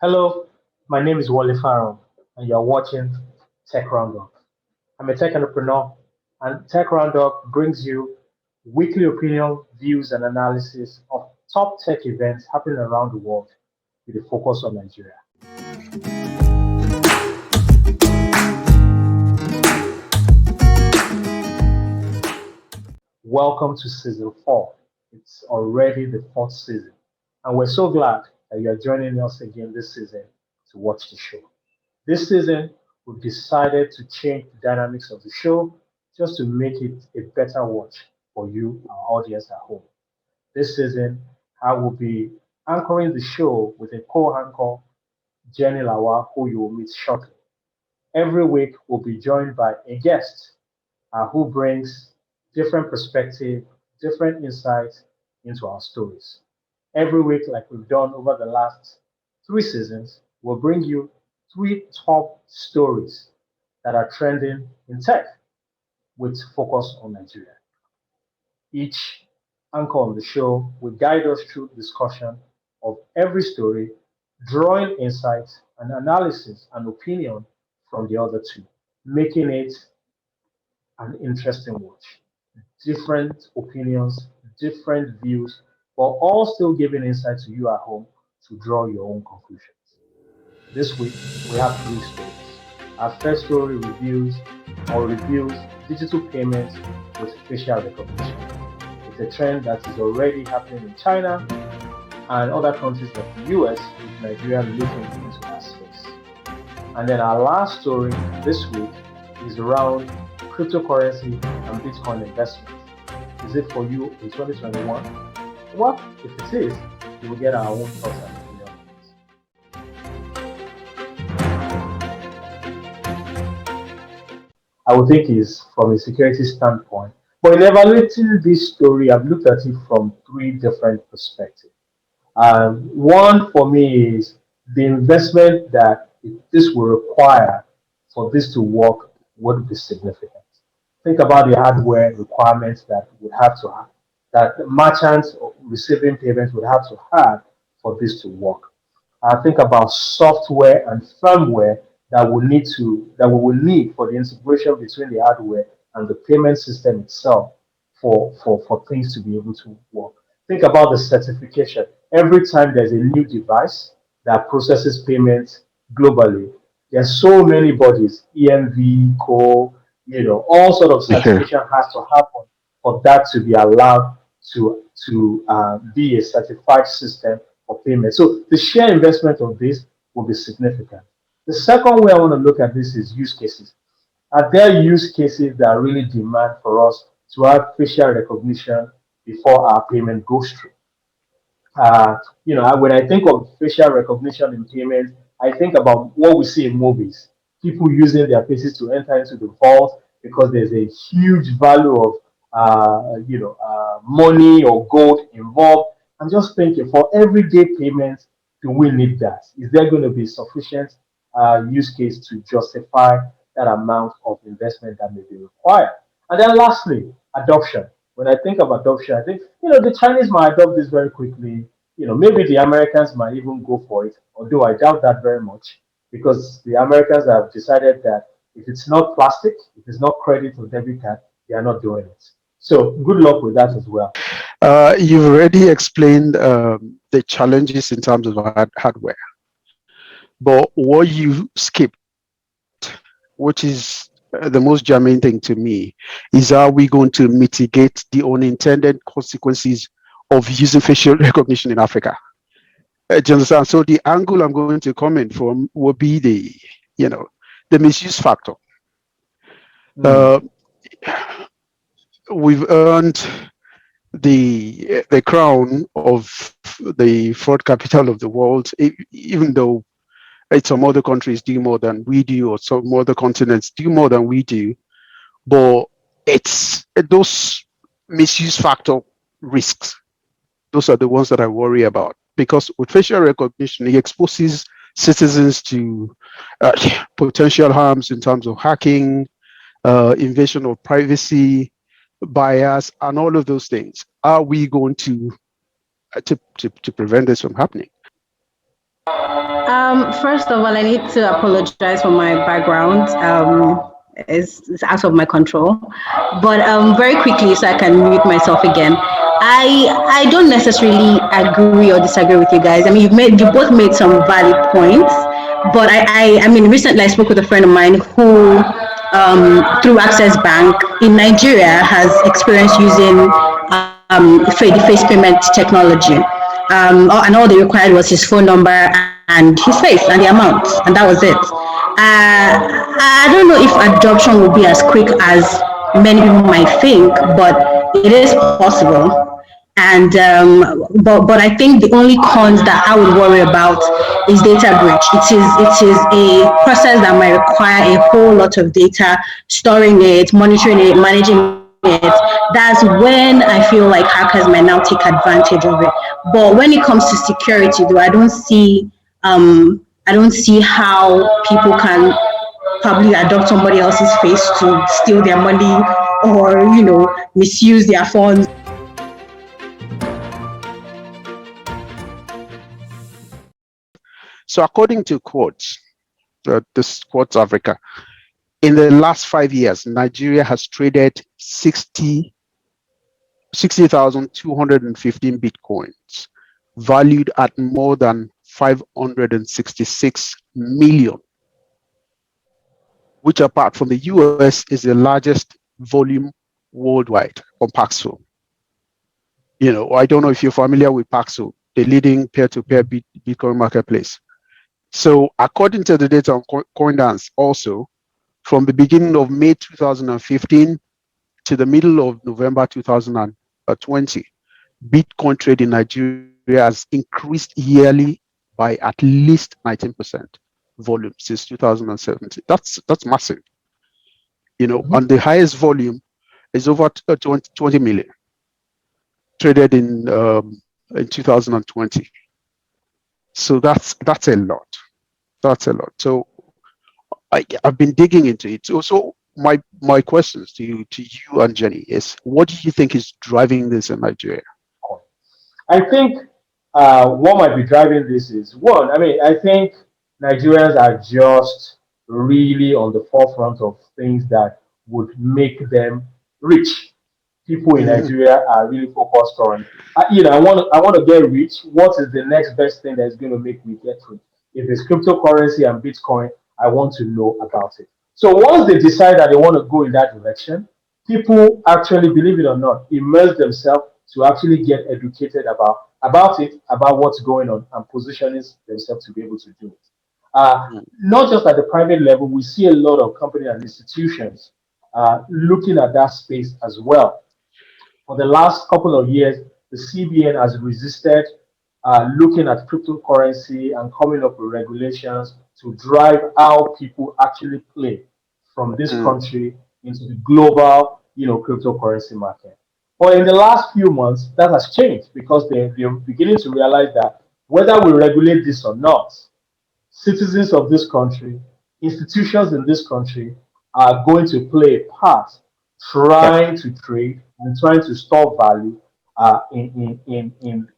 Hello, my name is Wale Farrow, and you're watching Tech Roundup. I'm a tech entrepreneur, and Tech Roundup brings you weekly opinion, views, and analysis of top tech events happening around the world with a focus on Nigeria. Welcome to season 4. It's already the fourth season, and we're so glad that you're joining us again this season to watch the show. This season, we've decided to change the dynamics of the show just to make it a better watch for you, our audience at home. This season, I will be anchoring the show with a co-anchor, Jenny Lawa, who you will meet shortly. Every week, we'll be joined by a guest who brings different perspective, different insights into our stories. Every week, like we've done over the last 3 seasons, we'll bring you 3 top stories that are trending in tech with focus on Nigeria. Each anchor on the show will guide us through discussion of every story, drawing insights and analysis and opinion from the other two, making it an interesting watch. Different opinions, different views, but all still giving insight to you at home to draw your own conclusions. This week, we have 3 stories. Our first story reviews digital payments with facial recognition. It's a trend that is already happening in China and other countries like the US, with Nigeria looking into that space. And then our last story this week is around cryptocurrency and Bitcoin investment. Is it for you in 2021? Well, if it is, you will get our own thoughts and opinions. I would think is from a security standpoint. But in evaluating this story, I've looked at it from 3 different perspectives. One for me is the investment that this will require for this to work would be significant. Think about the hardware requirements that would have to have, that merchants receiving payments would have to have for this to work. I think about software and firmware that we will need for the integration between the hardware and the payment system itself for things to be able to work. Think about the certification. Every time there's a new device that processes payments globally, there's so many bodies, EMV, CO, all sort of certification has to happen for that to be allowed to be a certified system for payment. So the share investment of this will be significant. The second way I want to look at this is use cases. Are there use cases that really demand for us to have facial recognition before our payment goes through? When I think of facial recognition in payments, I think about what we see in movies. People using their faces to enter into the vault because there's a huge value of, money or gold involved. I'm just thinking for everyday payments, do we need that? Is there going to be sufficient use case to justify that amount of investment that may be required? And then lastly, adoption. When I think of adoption, I think, the Chinese might adopt this very quickly. Maybe the Americans might even go for it, although I doubt that very much because the Americans have decided that if it's not plastic, if it's not credit or debit card, they are not doing it. So good luck with that as well. You've already explained the challenges in terms of hardware, but what you skipped, which is the most germane thing to me, is how we going to mitigate the unintended consequences of using facial recognition in Africa. Do you understand? So the angle I'm going to comment from will be the misuse factor. Uh, we've earned the crown of the fraud capital of the world, even though some other countries do more than we do, or some other continents do more than we do. But it's those misuse factor risks. Those are the ones that I worry about, because with facial recognition, it exposes citizens to potential harms in terms of hacking, invasion of privacy, bias, and all of those things. Are we going to prevent this from happening? First of all, I need to apologize for my background. It's out of my control. But very quickly, so I can mute myself again. I don't necessarily agree or disagree with you guys. I mean, you both made some valid points. But I mean, recently I spoke with a friend of mine who, through Access Bank in Nigeria, has experience using face payment technology. And all they required was his phone number and his face and the amount, and that was it. I don't know if adoption will be as quick as many people might think, but it is possible. And but I think the only cons that I would worry about is data breach. It is a process that might require a whole lot of data, storing it, monitoring it, managing it. That's when I feel like hackers might now take advantage of it. But when it comes to security, though, I don't see how people can probably adopt somebody else's face to steal their money or misuse their funds. So according to Quartz, this Quartz Africa, in the last 5 years, Nigeria has traded 60,215 bitcoins, valued at more than 566 million, which apart from the US is the largest volume worldwide on Paxful. I don't know if you're familiar with Paxful, the leading peer-to-peer Bitcoin marketplace. So according to the data on CoinDance also, from the beginning of May 2015 to the middle of November 2020, Bitcoin trade in Nigeria has increased yearly by at least 19% volume since 2017. That's massive. And the highest volume is over 20 million traded in 2020. So that's a lot. That's a lot. So I've been digging into it. So my questions to you and Jenny is, what do you think is driving this in Nigeria? I think what might be driving this is one. I mean, I think Nigerians are just really on the forefront of things that would make them rich. People in Nigeria are really focused on, I want to get rich. What is the next best thing that's going to make me get rich? If it's cryptocurrency and Bitcoin, I want to know about it. So once they decide that they want to go in that direction, people actually, believe it or not, immerse themselves to actually get educated about it, about what's going on, and positioning themselves to be able to do it. Not just at the private level, we see a lot of companies and institutions looking at that space as well. For the last couple of years, the CBN has resisted looking at cryptocurrency and coming up with regulations to drive how people actually play from this country into the global, cryptocurrency market. But in the last few months, that has changed because they're beginning to realize that whether we regulate this or not, citizens of this country, institutions in this country are going to play a part trying to trade and trying to store value in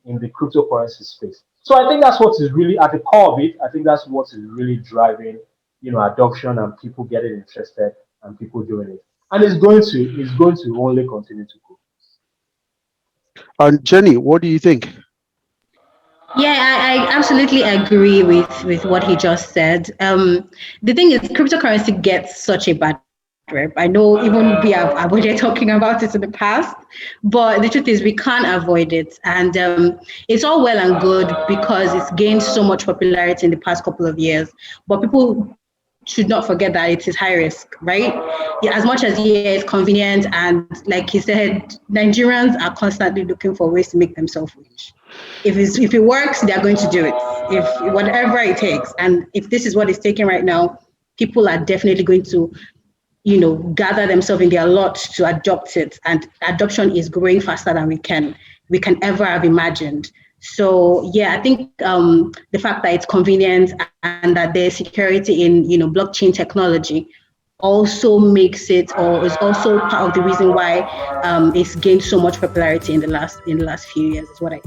the cryptocurrency space. So I think that's what is really at the core of it. I think that's what is really driving, adoption and people getting interested and people doing it. And it's going to only continue to grow. And Jenny, what do you think? Yeah, I absolutely agree with what he just said. The thing is, cryptocurrency gets such a bad rep. I know even we have avoided talking about it in the past, but the truth is we can't avoid it. And it's all well and good because it's gained so much popularity in the past couple of years. But people should not forget that it is high risk, right? Yeah, as much as it's convenient, and like he said, Nigerians are constantly looking for ways to make themselves rich. If it works, they are going to do it. If whatever it takes, and if this is what it's taking right now, people are definitely going to, gather themselves in their lot to adopt it. And adoption is growing faster than we can ever have imagined. So yeah, I think the fact that it's convenient and that there's security in blockchain technology also makes it, or is also part of the reason why it's gained so much popularity in the last few years. Is what I